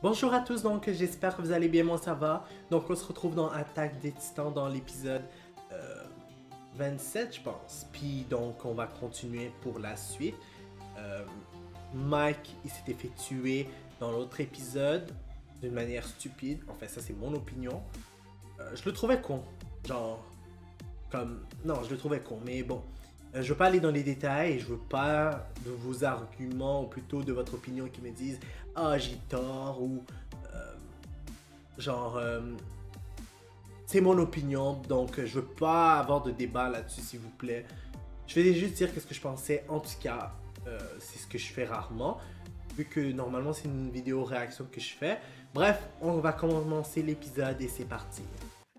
Bonjour à tous, donc j'espère que vous allez bien, moi ça va. Donc on se retrouve dans Attaque des Titans dans l'épisode 27 je pense. Puis donc on va continuer pour la suite. Mike il s'était fait tuer dans l'autre épisode d'une manière stupide. Enfin ça c'est mon opinion. Je le trouvais con. Genre comme... Non je le trouvais con mais bon. Je veux pas aller dans les détails et je veux pas de vos arguments ou plutôt de votre opinion qui me disent ah j'ai tort ou genre c'est mon opinion donc je veux pas avoir de débat là-dessus s'il vous plaît. Je vais juste dire qu'est-ce que je pensais, en tout cas c'est ce que je fais rarement vu que normalement c'est une vidéo réaction que je fais. Bref, on va commencer l'épisode et c'est parti.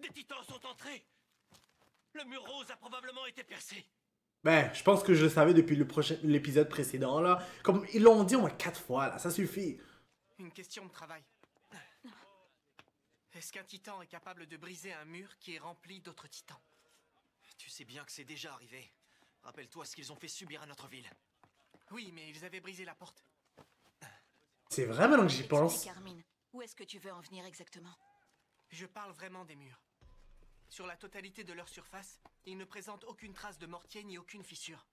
Des titans sont entrés. Le mur rose a probablement été percé. Ben, je pense que je le savais depuis l'épisode précédent, là. Comme ils l'ont dit au moins 4 fois, là. Ça suffit. Une question de travail. Est-ce qu'un titan est capable de briser un mur qui est rempli d'autres titans? Tu sais bien que c'est déjà arrivé. Rappelle-toi ce qu'ils ont fait subir à notre ville. Oui, mais ils avaient brisé la porte. C'est vrai maintenant que j'y pense. Carmine, où est-ce que tu veux en venir exactement? Je parle vraiment des murs. Sur la totalité de leur surface, ils ne présentent aucune trace de mortier ni aucune fissure.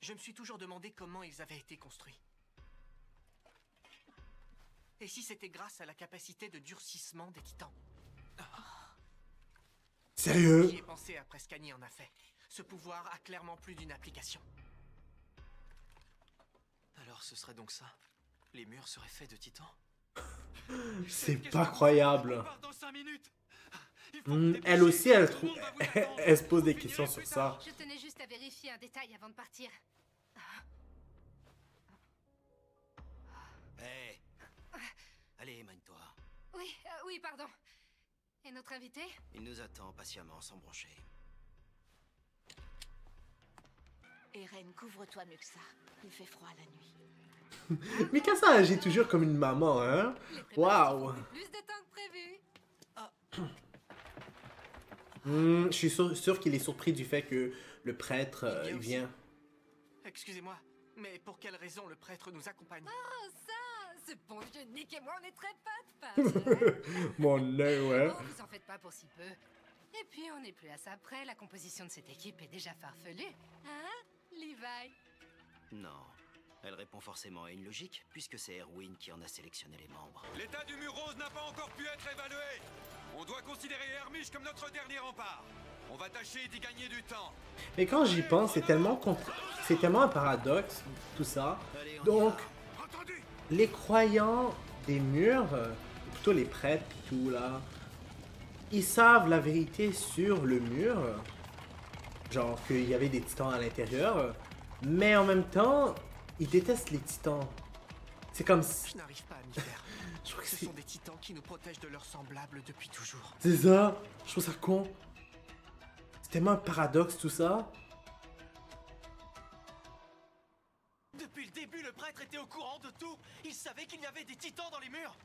Je me suis toujours demandé comment ils avaient été construits. Et si c'était grâce à la capacité de durcissement des titans? Sérieux? J'y ai pensé après ce qu'Annie en a fait. Ce pouvoir a clairement plus d'une application. Alors ce serait donc ça? Les murs seraient faits de titans? C'est pas croyable. On part dans 5 minutes. Elle aussi, elle se pose des questions sur ça. Je tenais juste à vérifier un détail avant de partir. Hé. Allez, émane-toi. Oui, pardon. Et notre invité? Il nous attend patiemment sans broncher. Eren, couvre-toi mieux que ça. Il fait froid la nuit. Mikasa agit toujours comme une maman, hein? Waouh! Plus de temps que prévu. Je suis sûr qu'il est surpris du fait que le prêtre, il vient. Excusez-moi, mais pour quelle raison le prêtre nous accompagne? Oh, ça! Ce bon vieux Nick et moi, on est très potes, pas vrai? Mon nez, ouais. Oh, vous en faites pas pour si peu. Et puis, on n'est plus à ça près. La composition de cette équipe est déjà farfelue. Hein, Levi? Non. Elle répond forcément à une logique, puisque c'est Erwin qui en a sélectionné les membres. L'état du mur rose n'a pas encore pu être évalué. On doit considérer Hermiche comme notre dernier rempart. On va tâcher d'y gagner du temps. Mais quand j'y pense, c'est tellement un paradoxe, tout ça. Donc, Entendu? les croyants des murs, ou plutôt les prêtres et tout là, ils savent la vérité sur le mur. Genre qu'il y avait des titans à l'intérieur. Mais en même temps, ils détestent les titans. C'est comme si... Je n'arrive pas à m'y faire. Je crois que Ce c'est... sont des titans qui nous protègent de leurs semblables depuis toujours. C'est ça. Je trouve ça con. C'est tellement un paradoxe tout ça. Depuis le début, le prêtre était au courant de tout. Il savait qu'il y avait des titans dans les murs.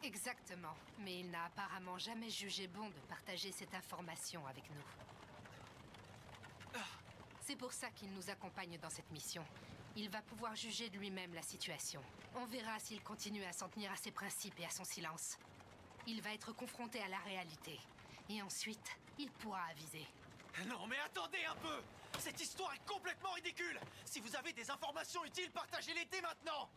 Exactement. Mais il n'a apparemment jamais jugé bon de partager cette information avec nous. C'est pour ça qu'il nous accompagne dans cette mission. Il va pouvoir juger de lui-même la situation. On verra s'il continue à s'en tenir à ses principes et à son silence. Il va être confronté à la réalité. Et ensuite, il pourra aviser. Non, mais attendez un peu. Cette histoire est complètement ridicule. Si vous avez des informations utiles, partagez-les dès maintenant.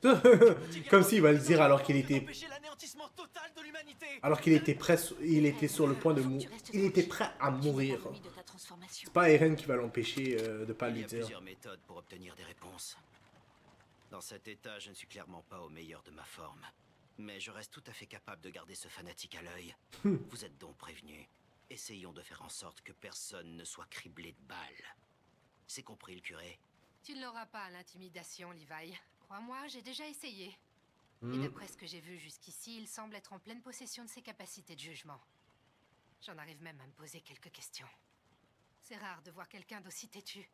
Comme s'il va le dire alors qu'il était... Empêcher l'anéantissement total de l'humanité. Alors qu'il était prêt... Il était sur le point de mourir. Il était prêt à mourir. C'est pas Eren qui va l'empêcher de pas Il lui y a dire. plusieurs méthodes pour obtenir des réponses. Dans cet état, je ne suis clairement pas au meilleur de ma forme. Mais je reste tout à fait capable de garder ce fanatique à l'œil. Vous êtes donc prévenus. Essayons de faire en sorte que personne ne soit criblé de balles. C'est compris, le curé? Tu ne l'auras pas à l'intimidation, Levi. Crois-moi, j'ai déjà essayé. Et d'après ce que j'ai vu jusqu'ici, il semble être en pleine possession de ses capacités de jugement. J'en arrive même à me poser quelques questions. C'est rare de voir quelqu'un d'aussi têtu.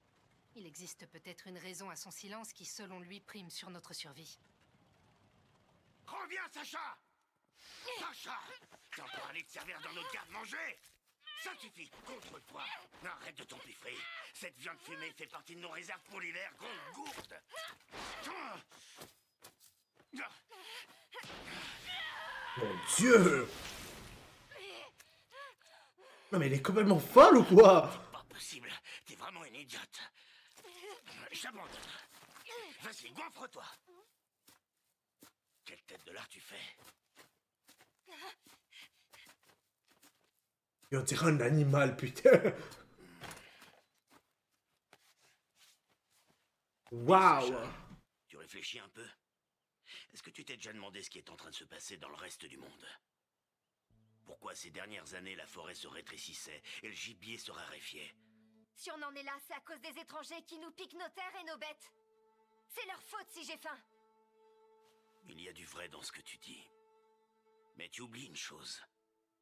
Il existe peut-être une raison à son silence qui, selon lui, prime sur notre survie. Reviens, Sacha! Sacha! T'es en train de te servir dans notre garde-manger? Ça suffit, contre-toi. Arrête de t'empiffrer. Cette viande fumée fait partie de nos réserves pour l'hiver qu'on gourde. Mon Dieu! Non mais elle est complètement folle ou quoi? Pas possible, t'es vraiment une idiote. J'abandonne. Vas-y, goinfre-toi. Quelle tête de lard tu fais? Et on dirait un animal, putain. Waouh! Sacha, tu réfléchis un peu? Est-ce que tu t'es déjà demandé ce qui est en train de se passer dans le reste du monde? Pourquoi ces dernières années la forêt se rétrécissait et le gibier se raréfiait? Si on en est là, c'est à cause des étrangers qui nous piquent nos terres et nos bêtes. C'est leur faute si j'ai faim. Il y a du vrai dans ce que tu dis. Mais tu oublies une chose.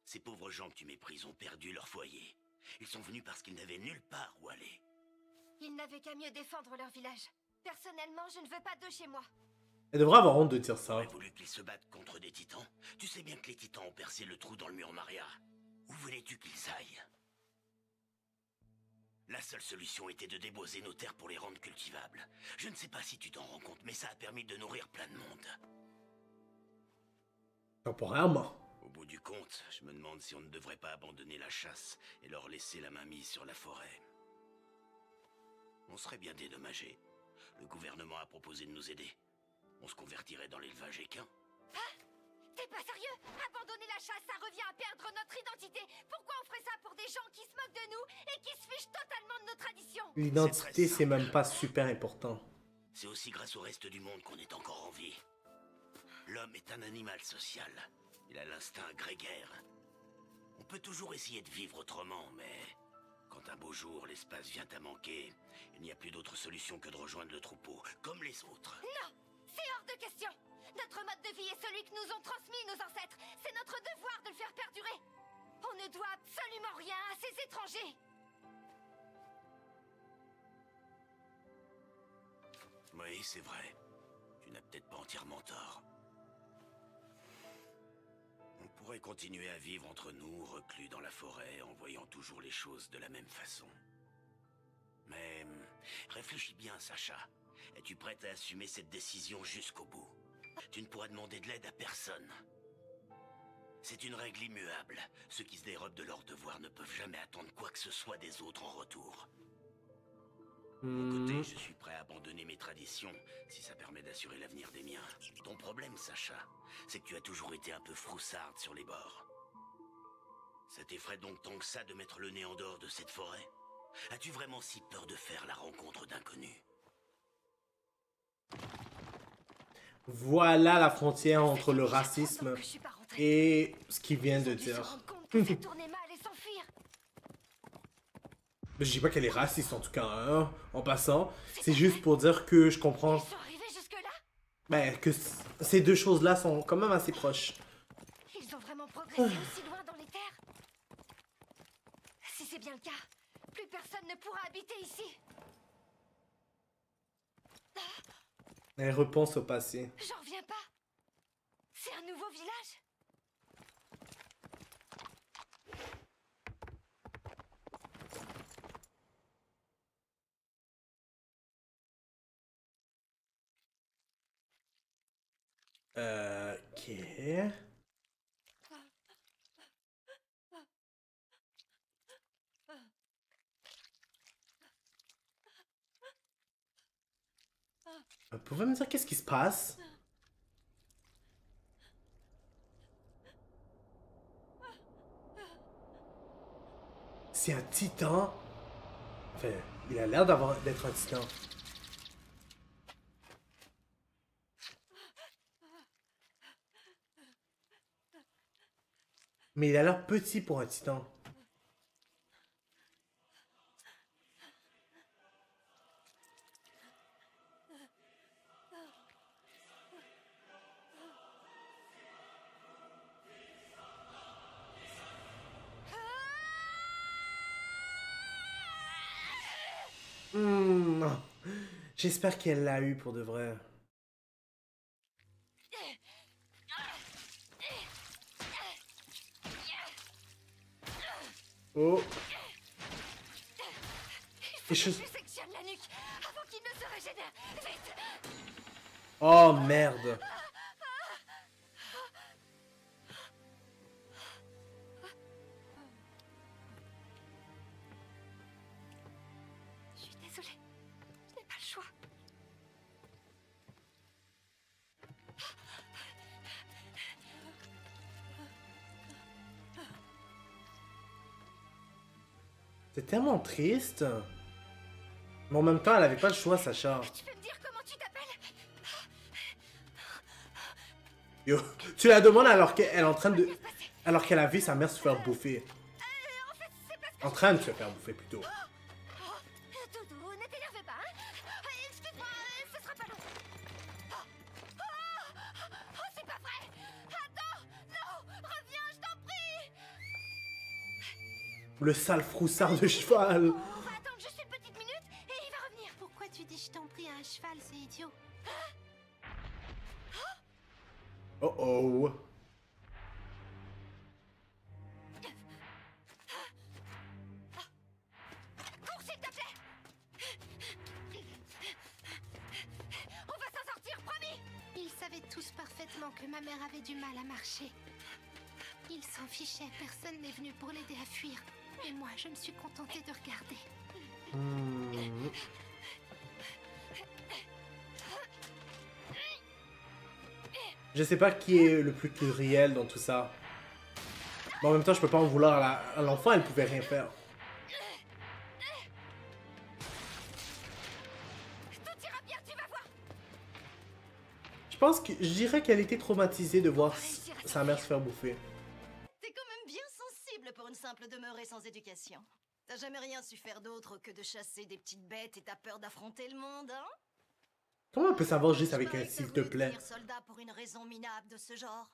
Ces pauvres gens que tu méprises ont perdu leur foyer. Ils sont venus parce qu'ils n'avaient nulle part où aller. Ils n'avaient qu'à mieux défendre leur village. Personnellement, je ne veux pas d'eux chez moi. Elle devrait avoir honte de dire ça. T'aurais voulu qu'ils se battent contre des titans? Tu sais bien que les titans ont percé le trou dans le mur Maria. Où voulais-tu qu'ils aillent? La seule solution était de déboiser nos terres pour les rendre cultivables. Je ne sais pas si tu t'en rends compte, mais ça a permis de nourrir plein de monde. Temporairement. Au bout du compte, je me demande si on ne devrait pas abandonner la chasse et leur laisser la main mise sur la forêt. On serait bien dédommagés. Le gouvernement a proposé de nous aider. On se convertirait dans l'élevage équin. T'es pas sérieux? Abandonner la chasse, ça revient à perdre notre identité. Pourquoi on ferait ça pour des gens qui se moquent de nous et qui se fichent totalement de nos traditions? L'identité, c'est même pas super important. C'est aussi grâce au reste du monde qu'on est encore en vie. L'homme est un animal social. Il a l'instinct grégaire. On peut toujours essayer de vivre autrement, mais... quand un beau jour, l'espace vient à manquer, il n'y a plus d'autre solution que de rejoindre le troupeau, comme les autres. Non! C'est hors de question! Notre mode de vie est celui que nous ont transmis nos ancêtres. C'est notre devoir de le faire perdurer. On ne doit absolument rien à ces étrangers. Oui, c'est vrai. Tu n'as peut-être pas entièrement tort. On pourrait continuer à vivre entre nous, reclus dans la forêt, en voyant toujours les choses de la même façon. Mais réfléchis bien, Sacha. Es-tu prête à assumer cette décision jusqu'au bout? Tu ne pourras demander de l'aide à personne. C'est une règle immuable. Ceux qui se dérobent de leur devoir ne peuvent jamais attendre quoi que ce soit des autres en retour. De mon côté, je suis prêt à abandonner mes traditions si ça permet d'assurer l'avenir des miens. Ton problème, Sacha, c'est que tu as toujours été un peu froussarde sur les bords. Ça t'effraie donc tant que ça de mettre le nez en dehors de cette forêt? As-tu vraiment si peur de faire la rencontre d'inconnus? Voilà la frontière entre le racisme et ce qu'il vient de dire. Je dis pas qu'elle est raciste en tout cas, hein, en passant. C'est juste pour dire que je comprends. Ben, que ces deux choses-là sont quand même assez proches. Ils ont vraiment progressé aussi loin dans les terres? Si c'est bien le cas, plus personne ne pourra habiter ici. Elle repense au passé. J'en reviens pas. C'est un nouveau village? Ok. Vous pouvez me dire qu'est-ce qui se passe? C'est un titan. Enfin, il a l'air d'être un titan. Mais il a l'air petit pour un titan. J'espère qu'elle l'a eu pour de vrai. Oh. Il faut que je sectionne la nuque avant qu'il ne se régénère. Vite. Oh merde. C'est tellement triste. Mais en même temps, elle avait pas le choix, Sacha. Tu peux me dire comment tu t'appelles? Yo, tu la demandes alors qu'elle est en train de... Alors qu'elle a vu sa mère se faire bouffer. En fait, c'est parce que... En train de se faire bouffer, plutôt. Doudou, ne t'énerve pas, hein? Excuse-moi, ce sera pas long. Oh, c'est pas vrai! Attends! Non! Reviens, je t'en prie! Le sale froussard de cheval. On va attendre juste une petite minute et il va revenir. Pourquoi tu dis je t'en prie à un cheval, c'est idiot. Oh oh. Cours, s'il te plaît! On va s'en sortir, promis! Ils savaient tous parfaitement que ma mère avait du mal à marcher. Ils s'en fichaient, personne n'est venu pour l'aider à fuir. Et moi, je me suis contentée de regarder. Je sais pas qui est le plus cruel dans tout ça. Mais en même temps, je peux pas en vouloir à l'enfant, elle pouvait rien faire. Tout ira bien, tu vas voir! Je pense que je dirais qu'elle était traumatisée de voir sa mère se faire bouffer. T'es quand même bien sensible pour une simple demeurée sans éducation. T'as jamais rien su faire d'autre que de chasser des petites bêtes et t'as peur d'affronter le monde, hein? Comment elle peut savoir juste avec Je un parie que s'il t'as te voulu plaît? devenir soldat pour une raison minable de ce genre.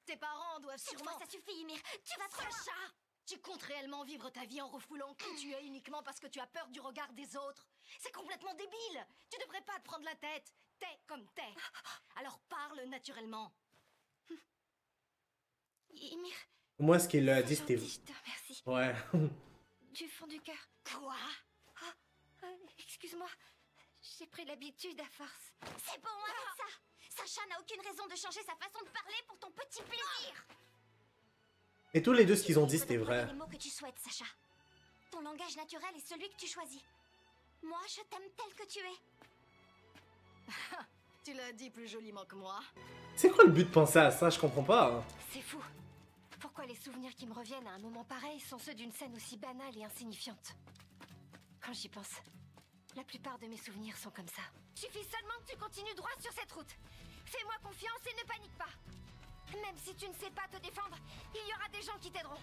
Tes parents doivent Cette sûrement... fois, ça suffit, Ymir! Tu vas trop loin! Sacha! Tu comptes réellement vivre ta vie en refoulant qui tu es uniquement parce que tu as peur du regard des autres? C'est complètement débile! Tu devrais pas te prendre la tête! T'es comme t'es! Alors parle naturellement! Ymir, Moi, ce qu'il a dit, c'était... gentil, je te remercie. Ouais. Du fond du cœur. Quoi? Excuse-moi, j'ai pris l'habitude à force. C'est bon, arrête ça! Sacha n'a aucune raison de changer sa façon de parler pour ton petit plaisir! Et tous les deux, ce qu'ils ont dit, Tu peux c'était employer vrai. les mots que tu souhaites, Sacha. Ton langage naturel est celui que tu choisis. Moi, je t'aime tel que tu es. Tu l'as dit plus joliment que moi. C'est quoi le but de penser à ça? Je comprends pas. Hein. C'est fou. Pourquoi les souvenirs qui me reviennent à un moment pareil sont ceux d'une scène aussi banale et insignifiante? Quand j'y pense, la plupart de mes souvenirs sont comme ça. Suffit seulement que tu continues droit sur cette route. Fais-moi confiance et ne panique pas. Même si tu ne sais pas te défendre, il y aura des gens qui t'aideront.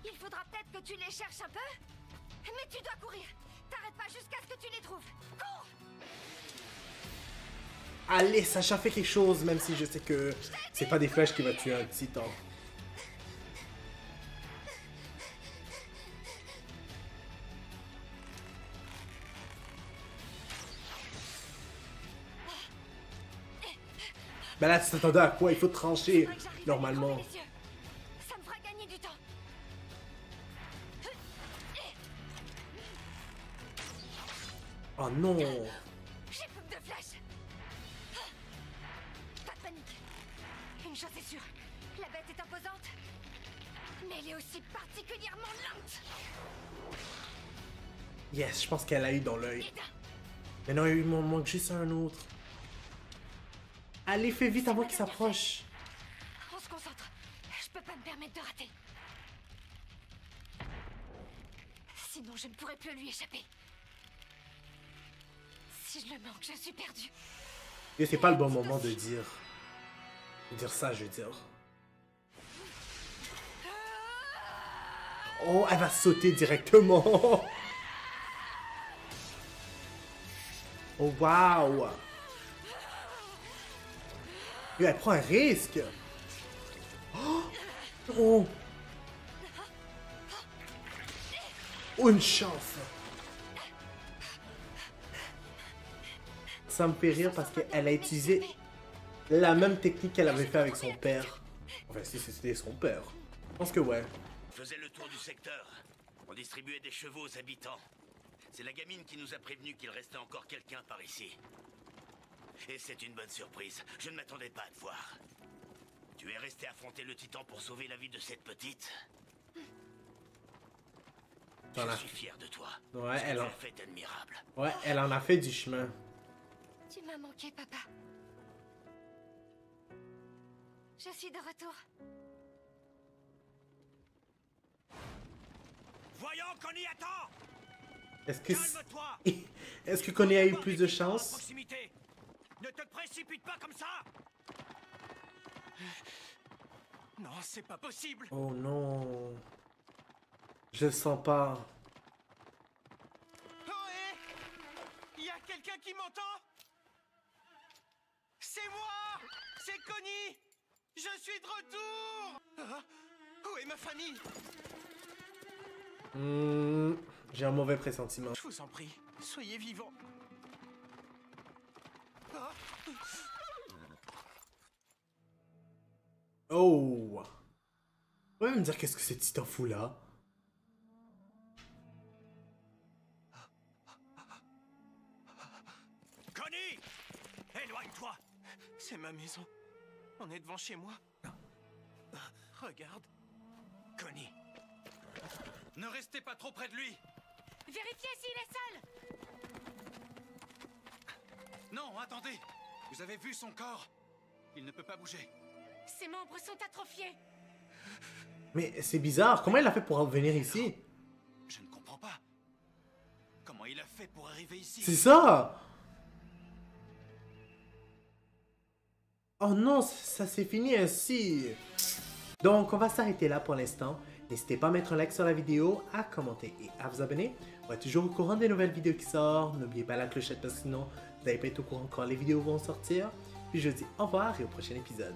Il faudra peut-être que tu les cherches un peu, mais tu dois courir. T'arrêtes pas jusqu'à ce que tu les trouves. Cours! Allez, Sacha, fait quelque chose, même si je sais que c'est pas des flèches qui va tuer un titan. Ben là, tu t'attendais à quoi? Il faut trancher, Faudrait que j'arrive à normalement. y crever les yeux. Ça me fera gagner du temps. Oh non! J'ai plus que 2 flèches. Pas de panique. Une chose est sûre, la bête est imposante, mais elle est aussi particulièrement lente. Yes, je pense qu'elle a eu dans l'œil. Ida, Mais non, il m'en manque juste un autre. Allez, fais vite avant qu'il s'approche. on se concentre. Je peux pas me permettre de rater. Sinon, je ne pourrai plus lui échapper. Si je le manque, je suis perdue. Et c'est pas le bon moment de dire ça, je veux dire. Oh, elle va sauter directement. Oh, waouh. Et elle prend un risque. Oh. Oh, une chance. Ça me fait rire parce qu'elle a utilisé la même technique qu'elle avait fait avec son père. Enfin, si c'était son père. Je pense que ouais. On faisait le tour du secteur. On distribuait des chevaux aux habitants. C'est la gamine qui nous a prévenu qu'il restait encore quelqu'un par ici. Et c'est une bonne surprise. Je ne m'attendais pas à te voir. Tu es resté affronter le titan pour sauver la vie de cette petite. Voilà. Je suis fier de toi. Ouais, Ce que elle tu en... as fait est admirable. ouais, elle en a fait du chemin. Tu m'as manqué, papa. Je suis de retour. Voyons, Connie, attends. Est-ce que... Calme-toi. Est-ce que Connie a eu plus de chance? Ne te précipite pas comme ça. Non, c'est pas possible. Oh non. Je le sens pas. Oh, hé! Il y a quelqu'un qui m'entend? C'est moi! C'est Connie! Je suis de retour! Ah, où est ma famille? J'ai un mauvais pressentiment. Je vous en prie, soyez vivants. Ah. Oh! Vous pouvez me dire qu'est-ce que c'est petit enfou là? Connie! Éloigne-toi! C'est ma maison. On est devant chez moi. Regarde. Connie! Ne restez pas trop près de lui! Vérifiez s'il est seul. Non, attendez! Vous avez vu son corps? Il ne peut pas bouger. Ses membres sont atrophiés. Mais c'est bizarre, comment il a fait pour venir ici? Je ne comprends pas. Comment il a fait pour arriver ici? C'est ça! Oh non, ça s'est fini ainsi. Donc, on va s'arrêter là pour l'instant. N'hésitez pas à mettre un like sur la vidéo, à commenter et à vous abonner. On va être toujours au courant des nouvelles vidéos qui sortent. N'oubliez pas la clochette parce que sinon, vous n'allez pas être au courant quand les vidéos vont sortir. Puis je vous dis au revoir et au prochain épisode.